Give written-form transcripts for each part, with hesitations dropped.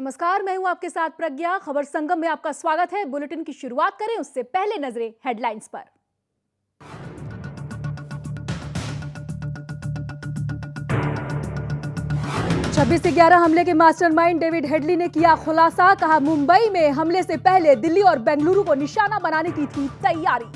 नमस्कार, मैं हूं आपके साथ प्रज्ञा। खबर संगम में आपका स्वागत है। बुलेटिन की शुरुआत करें उससे पहले नजरें हेडलाइंस पर। छब्बीस 11 हमले के मास्टरमाइंड डेविड हेडली ने किया खुलासा। कहा, मुंबई में हमले से पहले दिल्ली और बेंगलुरु को निशाना बनाने की थी तैयारी।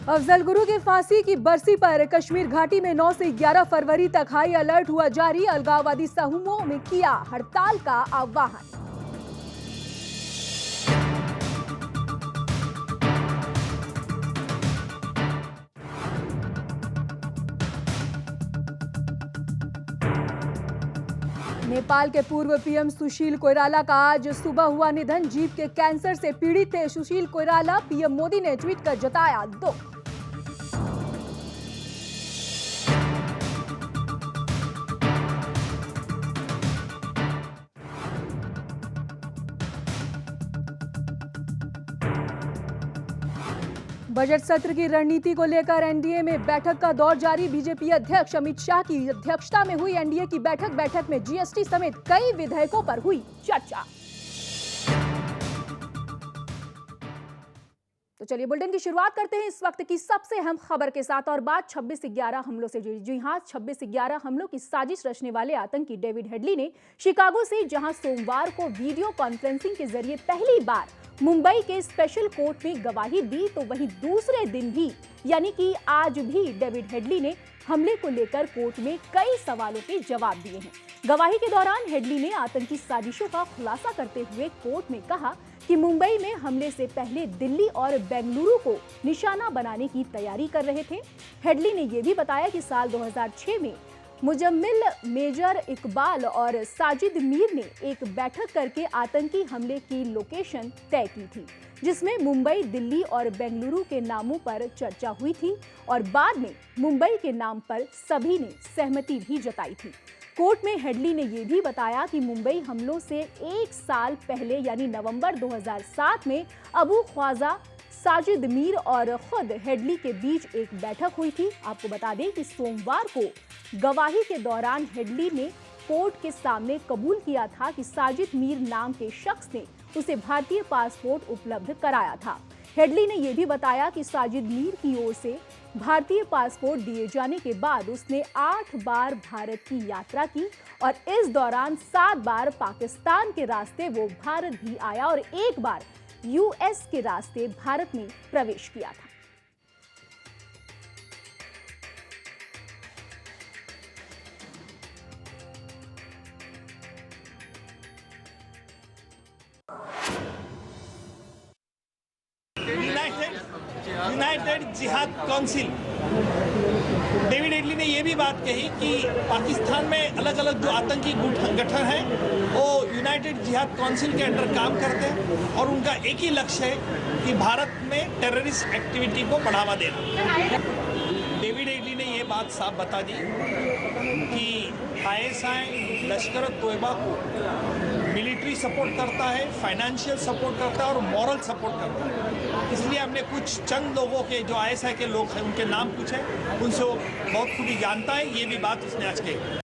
अफजल गुरु की फांसी की बरसी पर कश्मीर घाटी में 9 से 11 फरवरी तक हाई अलर्ट हुआ जारी। अलगाववादी समूहों में किया हड़ताल का आह्वान। नेपाल के पूर्व पीएम सुशील कोइराला का आज सुबह हुआ निधन। जीभ के कैंसर से पीड़ित थे सुशील कोइराला। पीएम मोदी ने ट्वीट कर जताया दुख। बजट सत्र की रणनीति को लेकर एनडीए में बैठक का दौर जारी। बीजेपी अध्यक्ष अमित शाह की अध्यक्षता में हुई एनडीए की बैठक में जीएसटी समेत कई विधेयकों पर हुई चर्चा। तो चलिए बुलेटिन की शुरुआत करते हैं इस वक्त की सबसे अहम खबर के साथ, और बात 26/11 हमलों से जुड़ी। जी हां, 26/11 हमलों की साजिश रचने वाले आतंकी डेविड हेडली ने शिकागो से, जहां सोमवार को वीडियो कॉन्फ्रेंसिंग के जरिए पहली बार मुंबई के स्पेशल कोर्ट में गवाही दी, तो वहीं दूसरे दिन भी यानी कि आज भी डेविड हेडली ने हमले को लेकर कोर्ट में कई सवालों के जवाब दिए हैं। गवाही के दौरान हेडली ने आतंकी साजिशों का खुलासा करते हुए कोर्ट में कहा कि मुंबई में हमले से पहले दिल्ली और बेंगलुरु को निशाना बनाने की तैयारी कर रहे थे। हेडली ने यह भी बताया कि साल 2006 में मुजम्मिल, मेजर इकबाल और साजिद मीर ने एक बैठक करके आतंकी हमले की लोकेशन तय की थी, जिसमें मुंबई, दिल्ली और बेंगलुरु के नामों पर चर्चा हुई थी और बाद में मुंबई के नाम पर सभी ने सहमति भी जताई थी। कोर्ट में हेडली ने यह भी बताया कि मुंबई हमलों से एक साल पहले यानी नवंबर 2007 में अबू ख्वाजा, साजिद मीर और खुद हेडली के बीच एक बैठक हुई थी। आपको बता दें कि सोमवार को गवाही के दौरान हेडली ने कोर्ट के सामने कबूल किया था कि साजिद मीर नाम के शख्स ने उसे भारतीय पासपोर्ट उपलब्ध कराया था। हेडली ने यह भी बताया कि साजिद मीर की ओर से भारतीय पासपोर्ट दिए जाने के बाद उसने 8 बार भारत की यात्रा की और इस दौरान 7 बार पाकिस्तान के रास्ते वो भारत भी आया और एक बार यूएस के रास्ते भारत में प्रवेश किया था। यूनाइटेड जिहाद काउंसिल, डेविड हेडली ने यह भी बात कही कि पाकिस्तान में अलग अलग जो आतंकी गठन है वो यूनाइटेड जिहाद काउंसिल के अंडर काम करते हैं और उनका एक ही लक्ष्य है कि भारत में टेररिस्ट एक्टिविटी को बढ़ावा देना। डेविड हेडली ने यह बात साफ बता दी कि आईएसआई लश्कर तोयबा को मिलिट्री सपोर्ट करता है, फाइनेंशियल सपोर्ट करता है और मॉरल सपोर्ट करता है। इसलिए हमने कुछ चंद लोगों के जो आईएसआई के लोग हैं उनके नाम पूछे, उनसे वो बहुत खूबी जानता है। ये भी बात उसने आज कही।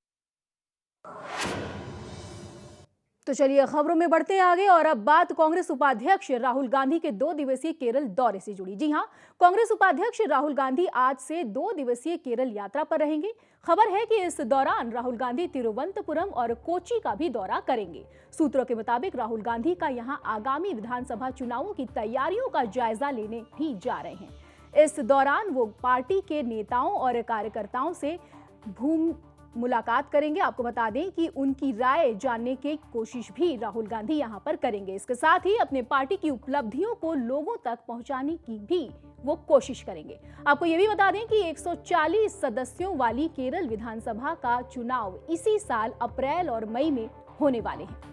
तो चलिए खबरों में बढ़ते हैं आगे, और अब बात कांग्रेस उपाध्यक्ष राहुल गांधी के 2 दिवसीय केरल दौरे से जुड़ी। जी हां, कांग्रेस उपाध्यक्ष राहुल गांधी आज से 2 दिवसीय केरल यात्रा पर रहेंगे। खबर है कि इस दौरान राहुल गांधी तिरुवनंतपुरम और कोची का भी दौरा करेंगे। सूत्रों के मुताबिक राहुल गांधी का यहां आगामी विधानसभा चुनावों की तैयारियों का जायजा लेने भी जा रहे हैं। इस दौरान वो पार्टी के नेताओं और कार्यकर्ताओं से मुलाकात करेंगे। आपको बता दें कि उनकी राय जानने की कोशिश भी राहुल गांधी यहां पर करेंगे। इसके साथ ही अपने पार्टी की उपलब्धियों को लोगों तक पहुंचाने की भी वो कोशिश करेंगे। आपको यह भी बता दें कि 140 सदस्यों वाली केरल विधानसभा का चुनाव इसी साल अप्रैल और मई में होने वाले हैं।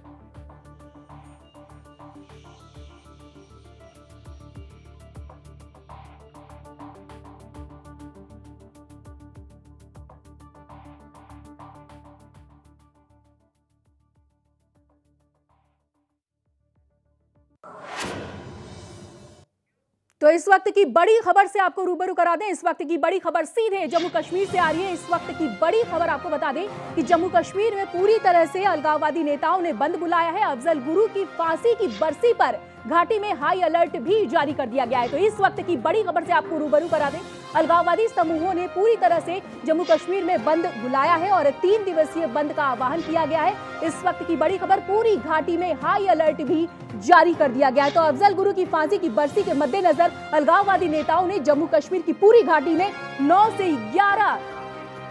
तो इस वक्त की बड़ी खबर से आपको रूबरू करा दें। इस वक्त की बड़ी खबर सीधे जम्मू कश्मीर से आ रही है। इस वक्त की बड़ी खबर आपको बता दें कि जम्मू कश्मीर में पूरी तरह से अलगाववादी नेताओं ने बंद बुलाया है। अफजल गुरु की फांसी की बरसी पर घाटी में हाई अलर्ट भी जारी कर दिया गया है। तो इस वक्त की बड़ी खबर से आपको रूबरू करा दें, अलगाववादी समूहों ने पूरी तरह से जम्मू कश्मीर में बंद बुलाया है और 3 दिवसीय बंद का आह्वान किया गया है। इस वक्त की बड़ी खबर, पूरी घाटी में हाई अलर्ट भी जारी कर दिया गया है। तो अफजल गुरु की फांसी की बरसी के मद्देनजर अलगाववादी नेताओं ने जम्मू कश्मीर की पूरी घाटी में 9 से 11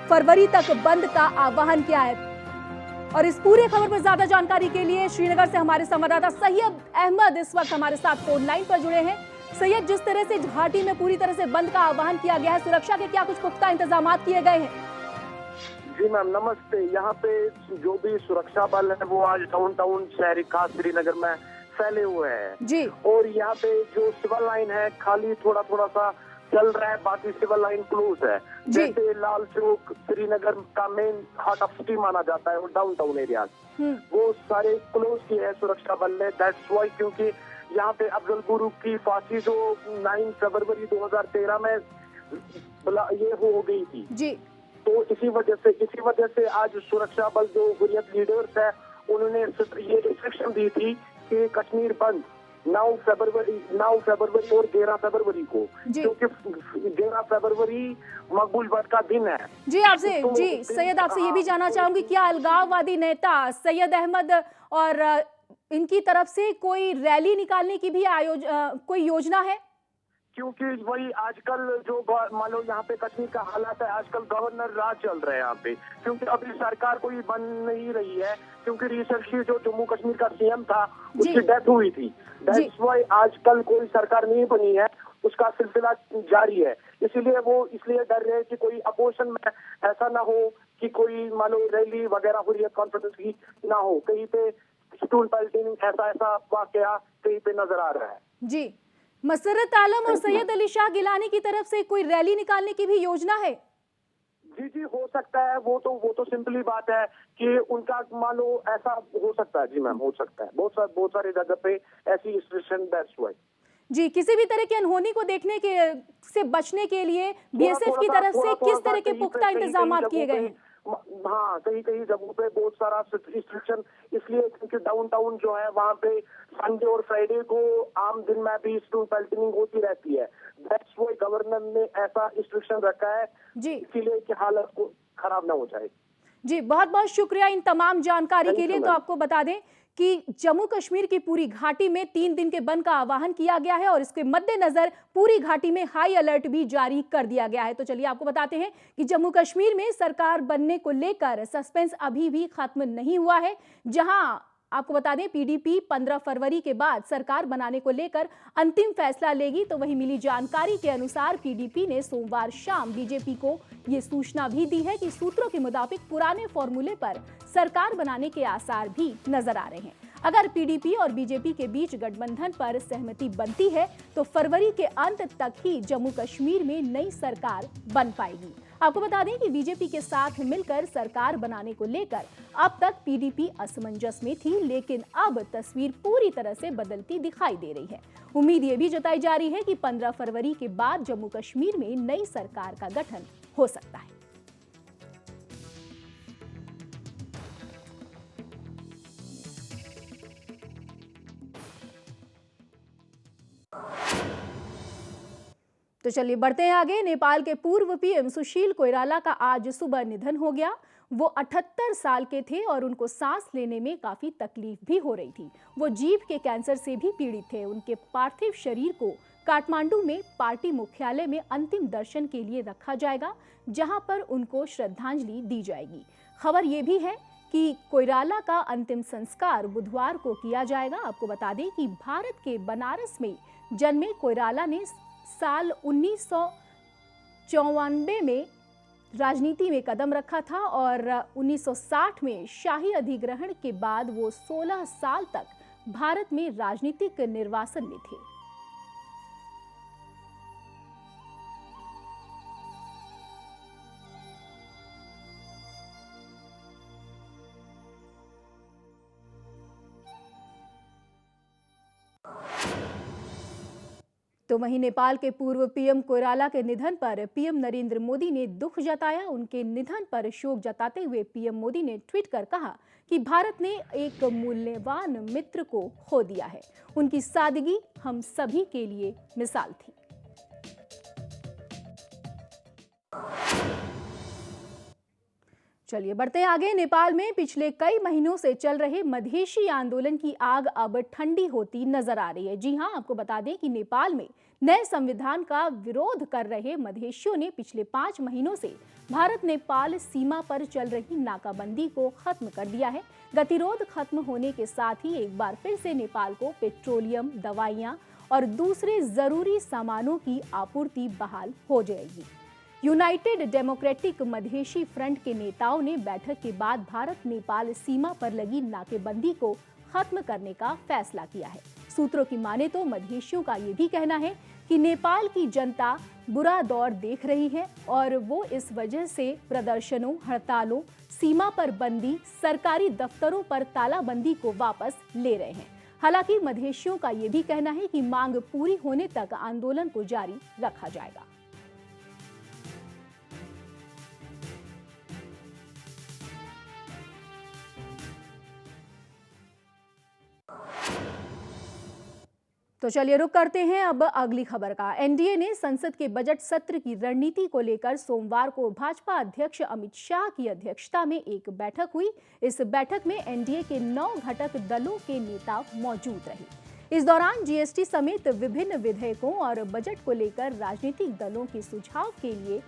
फरवरी तक बंद का आह्वान किया है। और इस पूरे खबर पर ज्यादा जानकारी के लिए श्रीनगर से हमारे संवाददाता सैयद अहमद इस वक्त हमारे साथ फोन लाइन पर जुड़े हैं। सैयद, जिस तरह से घाटी में पूरी तरह से बंद का आह्वान किया गया है, सुरक्षा के क्या कुछ पुख्ता इंतजाम किए गए हैं? जी मैम नमस्ते। यहाँ पे जो भी सुरक्षा बल है वो आज डाउनटाउन शहरी खास श्रीनगर में फैले हुए हैं जी। और यहाँ पे जो सिविल लाइन है खाली थोड़ा थोड़ा सा चल रहा है, बाकी सिविल लाइन क्लोज है। जैसे लाल चौक श्रीनगर का मेन हार्ट ऑफ सिटी माना जाता है और डाउनटाउन एरिया वो सारे क्लोज किए हैं सुरक्षा बल ने। दैट्स वाई, क्योंकि यहाँ पे अफजल गुरु की फांसी जो 9 फरवरी 2013 में ये हो गई थी जी। तो इसी वजह से आज सुरक्षा बल जो हुर्रियत लीडर्स है उन्होंने ये रिस्ट्रिक्शन दी थी कि कश्मीर बंद 9 फरवरी और 11 फरवरी को, क्योंकि 11 फरवरी मकबूल वक्त का दिन है। जी आपसे जी सैयद, आपसे ये भी जानना चाहूंगी, क्या अलगाववादी नेता सैयद अहमद और इनकी तरफ से कोई रैली निकालने की भी कोई योजना है? क्योंकि वही आजकल जो मान लो यहाँ पे कश्मीर का हालात है, आजकल गवर्नर राज चल रहे हैं यहाँ पे, क्योंकि अभी सरकार कोई बन नहीं रही है, क्योंकि रिसेंटली जो जम्मू कश्मीर का सीएम था उसकी डेथ हुई थी। दैट्स वाई आजकल कोई सरकार नहीं बनी है, उसका सिलसिला जारी है। इसलिए डर रहे हैं कि कोई अपोजिशन में ऐसा ना हो कि कोई मान लो रैली वगैरह हुर्रियत कॉन्फ्रेंस की ना हो, कहीं पे स्टूल पलटिंग ऐसा वाकया कहीं पे नजर आ रहा है। जी, मसरत आलम और सैयद अली शाह गिलानी की तरफ से कोई रैली निकालने की भी योजना है? जी हो सकता है। वो तो सिंपली बात है कि उनका मान लो ऐसा हो सकता है। जी मैम, हो सकता है। बहुत सारे जगह पे ऐसी रिस्ट्रिक्शन दैट्स व्हाई। जी, किसी भी तरह की अनहोनी को देखने से बचने के लिए बीएसएफ की तरफ से किस तरह के पुख्ता इंतजाम किए गए हैं? हाँ, कहीं जगहों पे बहुत सारा रिस्ट्रिक्शन इसलिए क्योंकि डाउनटाउन जो है वहाँ पे संडे और फ्राइडे को आम दिन में भी स्टूल पेल्टिंग होती रहती है। दैट्स व्हाई गवर्नर ने ऐसा रिस्ट्रिक्शन रखा है जी, इसीलिए कि हालत को खराब ना हो जाए। जी, बहुत बहुत शुक्रिया इन तमाम जानकारी के लिए। तो आपको बता दें कि जम्मू कश्मीर की पूरी घाटी में 3 दिन के बंद का आह्वान किया गया है और इसके मद्देनजर पूरी घाटी में हाई अलर्ट भी जारी कर दिया गया है। तो चलिए आपको बताते हैं कि जम्मू कश्मीर में सरकार बनने को लेकर सस्पेंस अभी भी खत्म नहीं हुआ है। जहां आपको बता दें पीडीपी 15 फरवरी के बाद सरकार बनाने को लेकर अंतिम फैसला लेगी। तो वही मिली जानकारी के अनुसार पीडीपी ने सोमवार शाम बीजेपी को ये सूचना भी दी है कि सूत्रों के मुताबिक पुराने फॉर्मूले पर सरकार बनाने के आसार भी नजर आ रहे हैं। अगर पीडीपी और बीजेपी के बीच गठबंधन पर सहमति बनती है तो फरवरी के अंत तक ही जम्मू कश्मीर में नई सरकार बन पाएगी। आपको बता दें कि बीजेपी के साथ मिलकर सरकार बनाने को लेकर अब तक पीडीपी असमंजस में थी, लेकिन अब तस्वीर पूरी तरह से बदलती दिखाई दे रही है। उम्मीद ये भी जताई जा रही है कि 15 फरवरी के बाद जम्मू कश्मीर में नई सरकार का गठन हो सकता है। तो चलिए बढ़ते हैं आगे। नेपाल के पूर्व पीएम सुशील कोइराला का आज सुबह निधन हो गया। वो 78 साल के थे और उनको सांस लेने में काफी तकलीफ भी हो रही थी। वो जीभ के कैंसर से भी पीड़ित थे। उनके पार्थिव शरीर को काठमांडू में पार्टी मुख्यालय में अंतिम दर्शन के लिए रखा जाएगा, जहां पर उनको श्रद्धांजलि दी जाएगी। खबर यह भी है कि कोइराला का अंतिम संस्कार बुधवार को किया जाएगा। आपको बता दें कि भारत के बनारस में जन्मे कोइराला ने साल 1994 में राजनीति में कदम रखा था और 1960 में शाही अधिग्रहण के बाद वो 16 साल तक भारत में राजनीतिक निर्वासन में थे। तो वहीं नेपाल के पूर्व पीएम कोइराला के निधन पर पीएम नरेंद्र मोदी ने दुख जताया। उनके निधन पर शोक जताते हुए पीएम मोदी ने ट्वीट कर कहा कि भारत ने एक मूल्यवान मित्र को खो दिया है। उनकी सादगी हम सभी के लिए मिसाल थी। चलिए बढ़ते आगे। नेपाल में पिछले कई महीनों से चल रहे मधेशी आंदोलन की आग अब ठंडी होती नजर आ रही है। जी हां, आपको बता दें कि नेपाल में नए संविधान का विरोध कर रहे मधेशियों ने पिछले 5 महीनों से भारत नेपाल सीमा पर चल रही नाकाबंदी को खत्म कर दिया है। गतिरोध खत्म होने के साथ ही एक बार फिर से नेपाल को पेट्रोलियम, दवाइयां और दूसरे जरूरी सामानों की आपूर्ति बहाल हो जाएगी। यूनाइटेड डेमोक्रेटिक मधेशी फ्रंट के नेताओं ने बैठक के बाद भारत नेपाल सीमा पर लगी नाकेबंदी को खत्म करने का फैसला किया है। सूत्रों की माने तो मधेशियों का ये भी कहना है कि नेपाल की जनता बुरा दौर देख रही है और वो इस वजह से प्रदर्शनों, हड़तालों, सीमा पर बंदी, सरकारी दफ्तरों पर तालाबंदी को वापस ले रहे हैं। हालांकि मधेशियों का ये भी कहना है कि मांग पूरी होने तक आंदोलन को जारी रखा जाएगा। तो चलिए रुक करते हैं अब अगली खबर का। एनडीए ने संसद के बजट सत्र की रणनीति को लेकर सोमवार को भाजपा अध्यक्ष अमित शाह की अध्यक्षता में एक बैठक हुई। इस बैठक में एनडीए के 9 घटक दलों के नेता मौजूद रहे। इस दौरान जीएसटी समेत विभिन्न विधेयकों और बजट को लेकर राजनीतिक दलों के सुझाव के लिए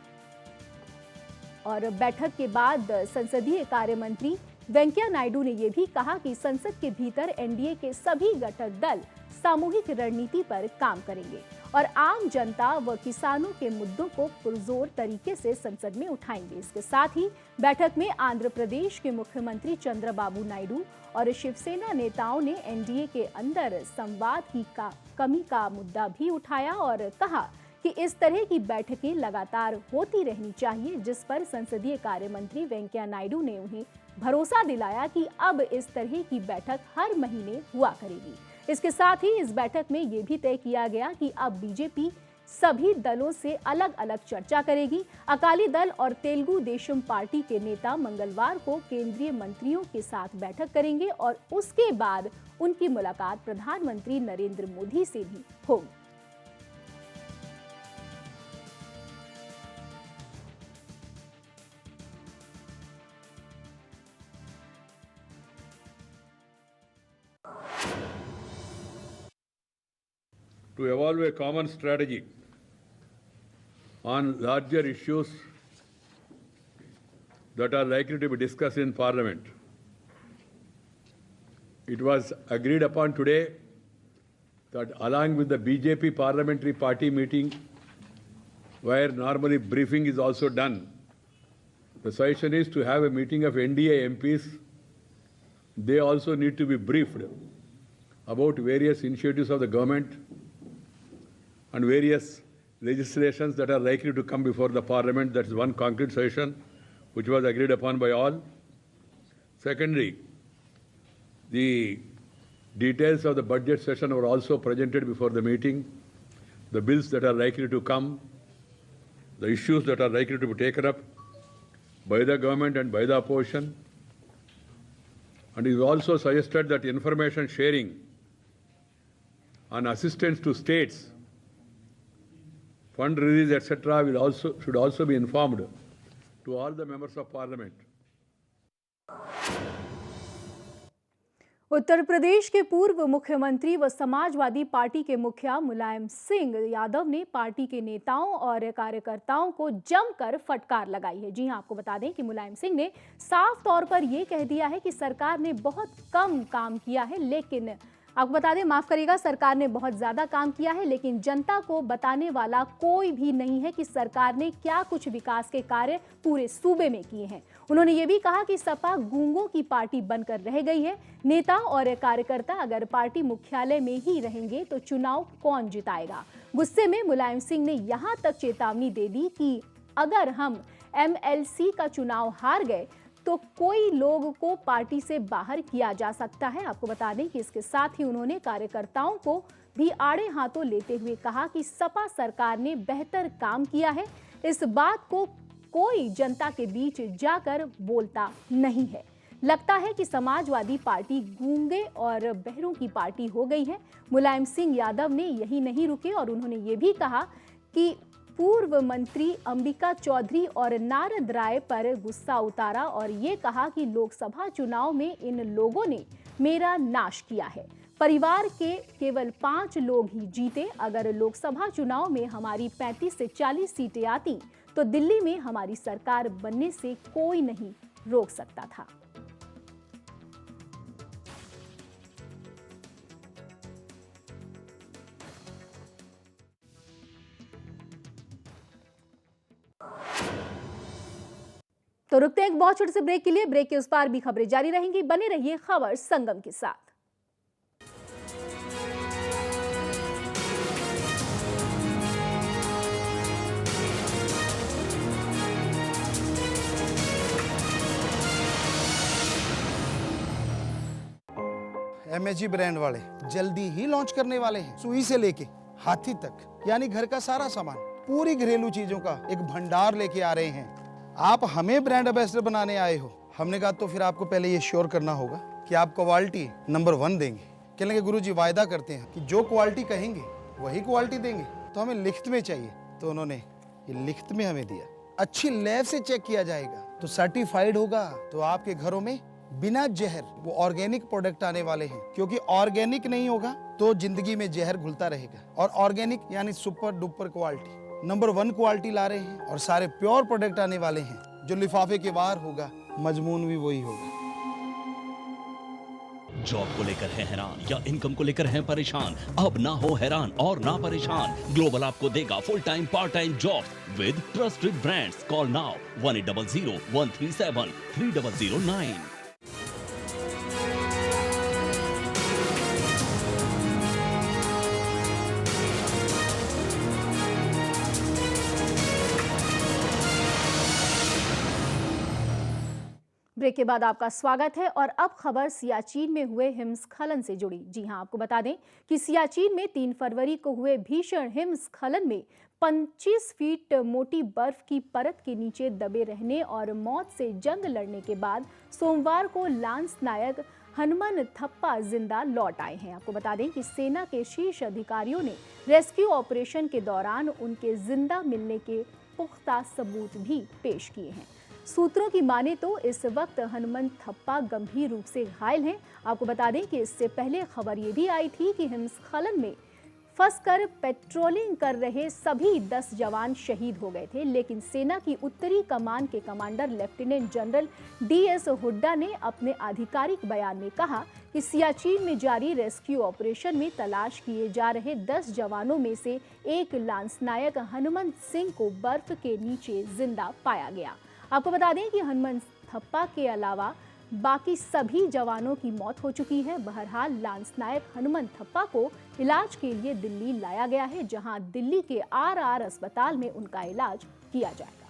और बैठक के बाद संसदीय कार्य मंत्री वेंकैया नायडू ने यह भी कहा कि संसद के भीतर एनडीए के सभी घटक दल सामूहिक रणनीति पर काम करेंगे और आम जनता व किसानों के मुद्दों को पुरजोर तरीके से संसद में उठाएंगे। इसके साथ ही बैठक में आंध्र प्रदेश के मुख्यमंत्री चंद्रबाबू नायडू और शिवसेना नेताओं ने एनडीए के अंदर संवाद की कमी का मुद्दा भी उठाया और कहा कि इस तरह की बैठकें लगातार होती रहनी चाहिए, जिस पर संसदीय कार्य मंत्री वेंकैया नायडू ने उन्हें भरोसा दिलाया कि अब इस तरह की बैठक हर महीने हुआ करेगी। इसके साथ ही इस बैठक में ये भी तय किया गया कि अब बीजेपी सभी दलों से अलग अलग चर्चा करेगी। अकाली दल और तेलुगु देशम पार्टी के नेता मंगलवार को केंद्रीय मंत्रियों के साथ बैठक करेंगे और उसके बाद उनकी मुलाकात प्रधानमंत्री नरेंद्र मोदी से भी होगी। To evolve a common strategy on larger issues that are likely to be discussed in Parliament. It was agreed upon today that along with the BJP Parliamentary Party meeting, where normally briefing is also done, the suggestion is to have a meeting of NDA MPs. They also need to be briefed about various initiatives of the government and various legislations that are likely to come before the Parliament. That's one concrete suggestion which was agreed upon by all. Secondly, the details of the budget session were also presented before the meeting, the bills that are likely to come, the issues that are likely to be taken up by the government and by the opposition. And it is also suggested that information sharing on assistance to states, fund release, etc., should also be informed to all the members of Parliament. Uttar Pradesh के पूर्व मुख्यमंत्री व Samajwadi party के मुखिया मुलायम सिंह यादव ने party के नेताओं और कार्यकर्ताओं को जमकर फटकार लगाई है। जी हां, आपको बता दें कि मुलायम सिंह ने साफ तौर पर यह कह दिया है कि सरकार ने बहुत कम काम किया है, लेकिन आपको बता दें, माफ करिएगा, सरकार ने बहुत ज्यादा काम किया है, लेकिन जनता को बताने वाला कोई भी नहीं है कि सरकार ने क्या कुछ विकास के कार्य पूरे सूबे में किए हैं। उन्होंने ये भी कहा कि सपा गूंगों की पार्टी बनकर रह गई है। नेता और कार्यकर्ता अगर पार्टी मुख्यालय में ही रहेंगे तो चुनाव कौन जिताएगा। गुस्से में मुलायम सिंह ने यहां तक चेतावनी दे दी कि अगर हम एमएलसी का चुनाव हार गए तो कोई लोग को पार्टी से बाहर किया जा सकता है। आपको बता दें कि इसके साथ ही उन्होंने कार्यकर्ताओं को भी आड़े हाथों लेते हुए कहा कि सपा सरकार ने बेहतर काम किया है। इस बात को कोई जनता के बीच जाकर बोलता नहीं है। लगता है कि समाजवादी पार्टी गूंगे और बहरों की पार्टी हो गई है। मुलायम सिंह यादव ने यही नहीं रुके और उन्होंने ये भी कहा कि पूर्व मंत्री अंबिका चौधरी और नारद राय पर गुस्सा उतारा और ये कहा कि लोकसभा चुनाव में इन लोगों ने मेरा नाश किया है। परिवार के केवल 5 लोग ही जीते। अगर लोकसभा चुनाव में हमारी 35 से 40 सीटें आती तो दिल्ली में हमारी सरकार बनने से कोई नहीं रोक सकता था। तो रुकते हैं एक बहुत छोटे से ब्रेक के लिए। ब्रेक के उस पार भी खबरें जारी रहेंगी। बने रहिए खबर संगम के साथ। MSG ब्रांड वाले जल्दी ही लॉन्च करने वाले हैं। सुई से लेके हाथी तक, यानी घर का सारा सामान, पूरी घरेलू चीजों का एक भंडार लेके आ रहे हैं। आप हमें ब्रांड एम्बेसडर बनाने आए हो। हमने कहा तो फिर आपको पहले ये श्योर करना होगा कि आप क्वालिटी नंबर 1 देंगे। कहने लगे गुरुजी वायदा करते हैं कि जो क्वालिटी कहेंगे वही क्वालिटी देंगे, तो हमें लिखित में चाहिए। तो उन्होंने ये लिखित में हमें दिया। अच्छी लैब से चेक किया जाएगा तो सर्टिफाइड होगा, तो आपके घरों में बिना जहर वो ऑर्गेनिक प्रोडक्ट आने वाले हैं। क्योंकि ऑर्गेनिक नहीं होगा तो जिंदगी में जहर घुलता रहेगा, और ऑर्गेनिक यानी super duper quality, number 1 quality ला रहे हैं। और सारे प्योर प्रोडक्ट आने वाले हैं। जो लिफाफे के बाहर होगा मजमून भी वही होगा। जॉब को लेकर है हैरान या इनकम को लेकर है परेशान? अब ना हो हैरान और ना परेशान। ग्लोबल आपको देगा full time part time job with trusted brands. Call now 1800-137-3009। Break के बाद आपका स्वागत है और अब खबर सियाचिन में हुए हिमस्खलन से जुड़ी। जी हां, आपको बता दें कि सियाचिन में 3 फरवरी को हुए भीषण हिमस्खलन में 25 फीट मोटी बर्फ की परत के नीचे दबे रहने और मौत से जंग लड़ने के बाद सोमवार को लांस नायक हनुमान थप्पा जिंदा लौट आए हैं। आपको बता दें कि सेना के शीर्ष अधिकारियों ने रेस्क्यू ऑपरेशन के दौरान उनके जिंदा मिलने के पुख्ता सबूत भी पेश किए हैं। सूत्रों की माने तो इस वक्त हनुमान थप्पा गंभीर रूप से घायल हैं। आपको बता दें कि इससे पहले खबर ये भी आई थी कि हिमस्खलन में फंसकर पेट्रोलिंग कर रहे सभी 10 जवान शहीद हो गए थे, लेकिन सेना की उत्तरी कमान के commander lieutenant general DS Hooda ने अपने आधिकारिक बयान में कहा कि सियाचिन में जारी रेस्क्यू ऑपरेशन में तलाश किए जा रहे 10 जवानों में से एक लांस नायक हनुमंत सिंह को बर्फ के नीचे जिंदा पाया गया। आपको बता दें कि हनुमान थप्पा के अलावा बाकी सभी जवानों की मौत हो चुकी है। बहरहाल लांस नायक हनुमान थप्पा को इलाज के लिए दिल्ली लाया गया है, जहां दिल्ली के RR अस्पताल में उनका इलाज किया जाएगा।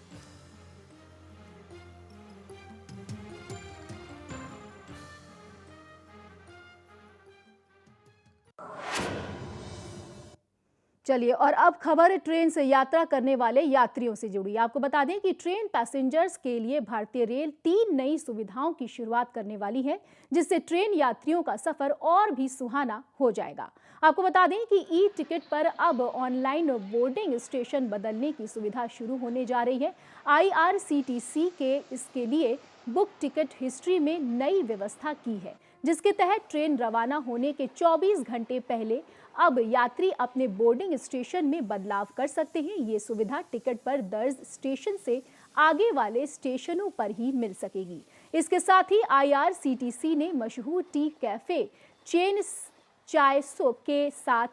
चलिए, और अब खबर ट्रेन से यात्रा करने वाले यात्रियों से जुड़ी। आपको बता दें कि ट्रेन पैसेंजर्स के लिए भारतीय रेल 3 नई सुविधाओं की शुरुआत करने वाली है, जिससे ट्रेन यात्रियों का सफर और भी सुहाना हो जाएगा। आपको बता दें कि ई-टिकट पर अब ऑनलाइन बोर्डिंग स्टेशन बदलने की सुविधा शुरू होने जा रही है। IRCTC के इसके लिए बुक टिकट हिस्ट्री में नई व्यवस्था की है, जिसके तहत ट्रेन रवाना होने के 24 घंटे पहले अब यात्री अपने बोर्डिंग स्टेशन में बदलाव कर सकते हैं। ये सुविधा टिकट पर दर्ज स्टेशन से आगे वाले स्टेशनों पर ही मिल सकेगी। इसके साथ ही IRCTC ने मशहूर टी कैफे चेन चाय सो के साथ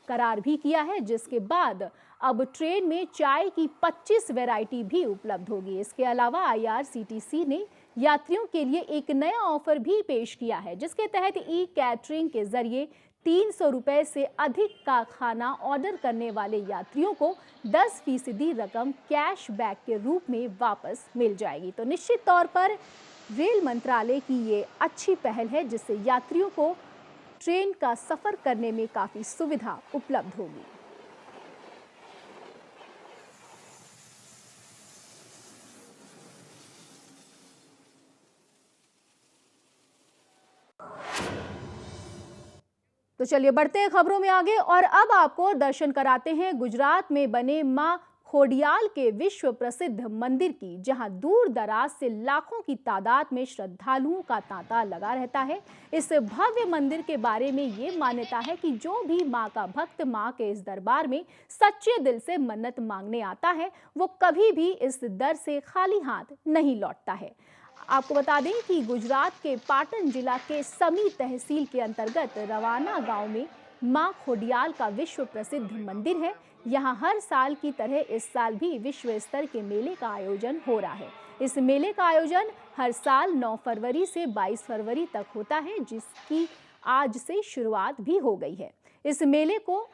करार भी किया है, जिसके बाद अब ट्रेन में चाय की 25 वैरायटी भी उपलब्ध होगी। इसके अलावा IRCTC ने यात्रियों के लिए एक नया ऑफर भी पेश किया है, जिसके तहत ई-कैटरिंग के जरिए 300 रुपए से अधिक का खाना ऑर्डर करने वाले यात्रियों को 10% रकम कैश बैक के रूप में वापस मिल जाएगी। तो निश्चित तौर पर रेल मंत्रालय की ये अच्छी पहल है, जिससे यात्रियों को ट्रेन का सफर करने में काफी सुविधा उपलब्ध होगी। तो चलिए बढ़ते हैं खबरों में आगे और अब आपको दर्शन कराते हैं गुजरात में बने मां खोडियाल के विश्व प्रसिद्ध मंदिर की, जहां दूर दराज से लाखों की तादाद में श्रद्धालुओं का तांता लगा रहता है। इस भव्य मंदिर के बारे में ये मान्यता है कि जो भी मां का भक्त मां के इस दरबार में सच्चे दिल से मन्नत मांगने आता है, वो कभी भी इस दर से खाली हाथ नहीं लौटता है। आपको बता दें कि गुजरात के पाटन जिला के समी तहसील के अंतर्गत रवाना गांव में मां खोडियाल का विश्व प्रसिद्ध मंदिर है। यहां हर साल की तरह इस साल भी विश्व स्तर के मेले का आयोजन हो रहा है। इस मेले का आयोजन हर साल 9 फरवरी से 22 फरवरी तक होता है, जिसकी आज से शुरुआत भी हो गई है। इस मेले को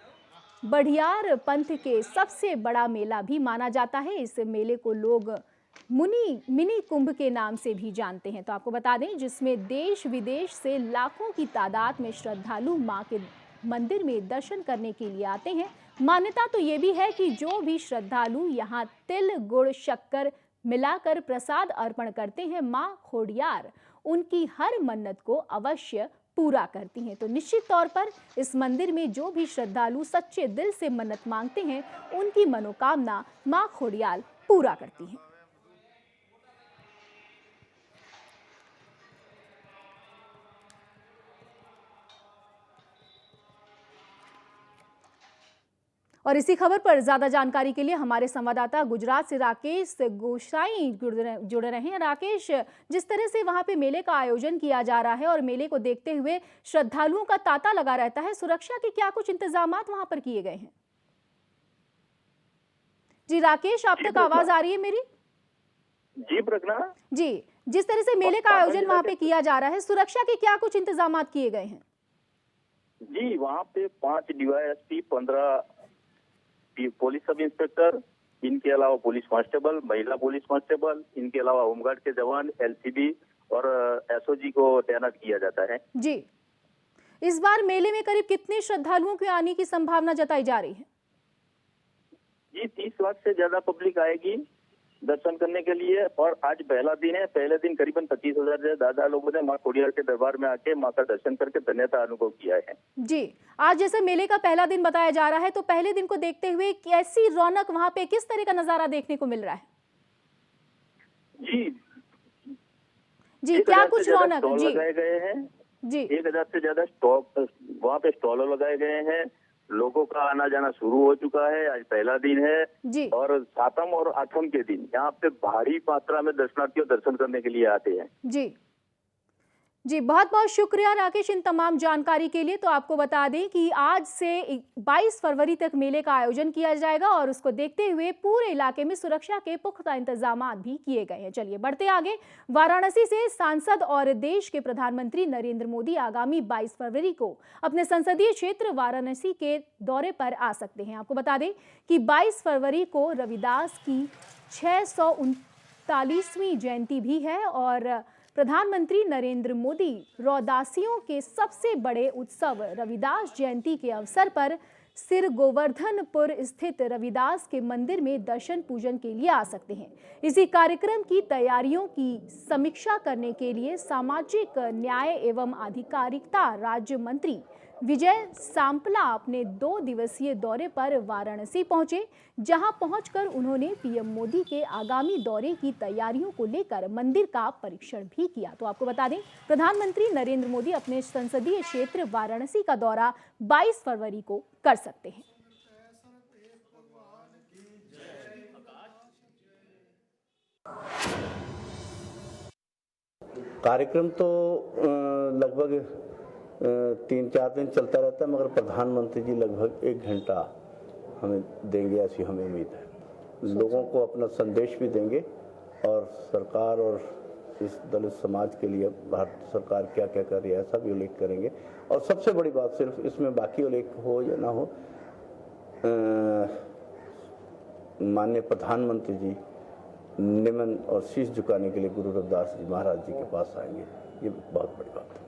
बढ़ियार पंथ के सबसे बड़ा मेला भी माना जाता है। इस मेले को लोग मिनी कुंभ के नाम से भी जानते हैं। तो आपको बता दें, जिसमें देश विदेश से लाखों की तादाद में श्रद्धालु मां के मंदिर में दर्शन करने के लिए आते हैं। मान्यता तो ये भी है कि जो भी श्रद्धालु यहाँ तिल गुड़ शक्कर मिलाकर प्रसाद अर्पण करते हैं, मां खोडियार उनकी हर मन्नत को अवश्य पूरा करती हैं। तो निश्चित तौर पर इस मंदिर में जो भी श्रद्धालु सच्चे दिल से मन्नत मांगते हैं, उनकी मनोकामना मां खोडियाल पूरा करती हैं। और इसी खबर पर ज्यादा जानकारी के लिए हमारे संवाददाता गुजरात से राकेश गोसाई जुड़ रहे हैं। राकेश, जिस तरह से वहां पे मेले का आयोजन किया जा रहा है और मेले को देखते हुए श्रद्धालुओं का तांता लगा रहता है, सुरक्षा के क्या कुछ इंतजामात वहां पर किए गए हैं? जी राकेश, आप तक आवाज आ रही है मेरी? जी प्रज्ञा जी, जिस तरह से मेले का आयोजन वहां पे किया जा रहा है, सुरक्षा के क्या कुछ इंतजामात किए गए हैं? जी, वहाँ पे 5 डीवाईएसपी, 15 पुलिस सब इंस्पेक्टर, इनके अलावा पुलिस कांस्टेबल, महिला पुलिस कांस्टेबल, इनके अलावा होमगार्ड के जवान, एलसीबी और एसओजी को तैनात किया जाता है। जी, इस बार मेले में करीब कितने श्रद्धालुओं के आने की संभावना जताई जा रही है? जी, 30 लाख से ज्यादा पब्लिक आएगी दर्शन करने के लिए। और आज पहला दिन है। पहले दिन करीबन 25,000 से ज्यादा लोगों ने मां खोडियाल के दरबार में आके मां का दर्शन करके धन्यता अनुभव किया है। जी, आज जैसे मेले का पहला दिन बताया जा रहा है, तो पहले दिन को देखते हुए कैसी रौनक वहां पे, किस तरह का नजारा देखने को मिल रहा है? जी, क्या कुछ रौनक लगाए गए हैं जी? 1000 से ज्यादा स्टॉल वहाँ पे स्टॉल लगाए गए हैं। लोगों का आना जाना शुरू हो चुका है। आज पहला दिन है जी। और 7वें और 8वें के दिन यहाँ पे भारी मात्रा में दर्शनार्थियों दर्शन करने के लिए आते हैं। जी, बहुत बहुत शुक्रिया राकेश इन तमाम जानकारी के लिए। तो आपको बता दें कि आज से 22 फरवरी तक मेले का आयोजन किया जाएगा और उसको देखते हुए पूरे इलाके में सुरक्षा के पुख्ता इंतजाम भी किए गए हैं। चलिए बढ़ते आगे। वाराणसी से सांसद और देश के प्रधानमंत्री नरेंद्र मोदी आगामी 22 फरवरी को अपने संसदीय क्षेत्र वाराणसी के दौरे पर आ सकते हैं। आपको बता दें कि 22 फरवरी को रविदास की 639वीं जयंती भी है और प्रधानमंत्री नरेंद्र मोदी रौदासियों के सबसे बड़े उत्सव रविदास जयंती के अवसर पर सिर गोवर्धनपुर स्थित रविदास के मंदिर में दर्शन पूजन के लिए आ सकते हैं। इसी कार्यक्रम की तैयारियों की समीक्षा करने के लिए सामाजिक न्याय एवं आधिकारिकता राज्य मंत्री विजय सांपला अपने 2 दिवसीय दौरे पर वाराणसी पहुंचे, जहां पहुंचकर उन्होंने पीएम मोदी के आगामी दौरे की तैयारियों को लेकर मंदिर का परीक्षण भी किया। तो आपको बता दें, प्रधानमंत्री नरेंद्र मोदी अपने संसदीय क्षेत्र वाराणसी का दौरा 22 फरवरी को कर सकते हैं। कार्यक्रम तो लगभग 3-4 दिन चलता रहता है, मगर प्रधानमंत्री जी लगभग 1 घंटा हमें देंगे, ऐसी हमें उम्मीद है। लोगों को अपना संदेश भी देंगे और सरकार और इस दलित समाज के लिए भारत सरकार क्या क्या कर रही है ऐसा भी उल्लेख करेंगे। और सबसे बड़ी बात, सिर्फ इसमें बाकी उल्लेख हो या ना हो, माननीय प्रधानमंत्री जी निमन और शीश झुकाने के लिए गुरु रविदास जी महाराज जी के पास आएंगे। ये बहुत बड़ी बात है।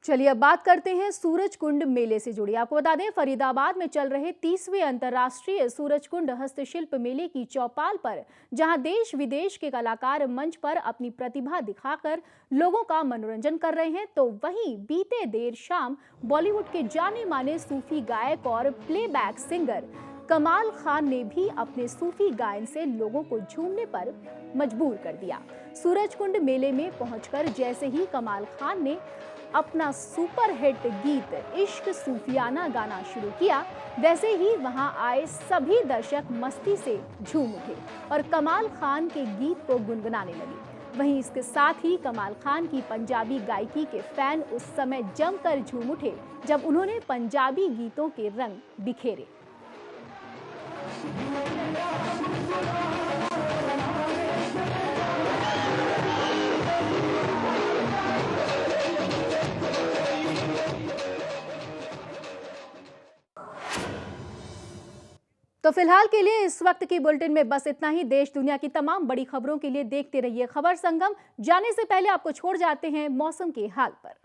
चलिए अब बात करते हैं सूरजकुंड मेले से जुड़ी। आपको बता दें, फरीदाबाद में चल रहे 30वें अंतर्राष्ट्रीय सूरजकुंड हस्तशिल्प मेले की चौपाल पर जहां देश विदेश के कलाकार मंच पर अपनी प्रतिभा दिखाकर लोगों का मनोरंजन कर रहे हैं, तो वहीं बीते देर शाम बॉलीवुड के जाने माने सूफी गायक और प्लेबैक सिंगर कमाल खान ने भी अपने सूफी गायन से लोगों को झूमने पर मजबूर कर दिया। सूरजकुंड मेले में पहुंचकर जैसे ही कमाल खान ने अपना सुपरहिट गीत इश्क सूफियाना गाना शुरू किया, वैसे ही वहां आए सभी दर्शक मस्ती से झूम उठे और कमाल खान के गीत को गुनगुनाने लगे। वहीं इसके साथ ही कमाल खान की पंजाबी गायकी के फैन उस समय जमकर झूम उठे जब उन्होंने पंजाबी गीतों के रंग बिखेरे। तो फिलहाल के लिए इस वक्त की बुलेटिन में बस इतना ही। देश दुनिया की तमाम बड़ी खबरों के लिए देखते रहिए खबर संगम। जाने से पहले आपको छोड़ जाते हैं मौसम के हाल पर।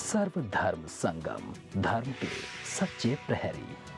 सर्वधर्म संगम, धर्म के सच्चे प्रहरी।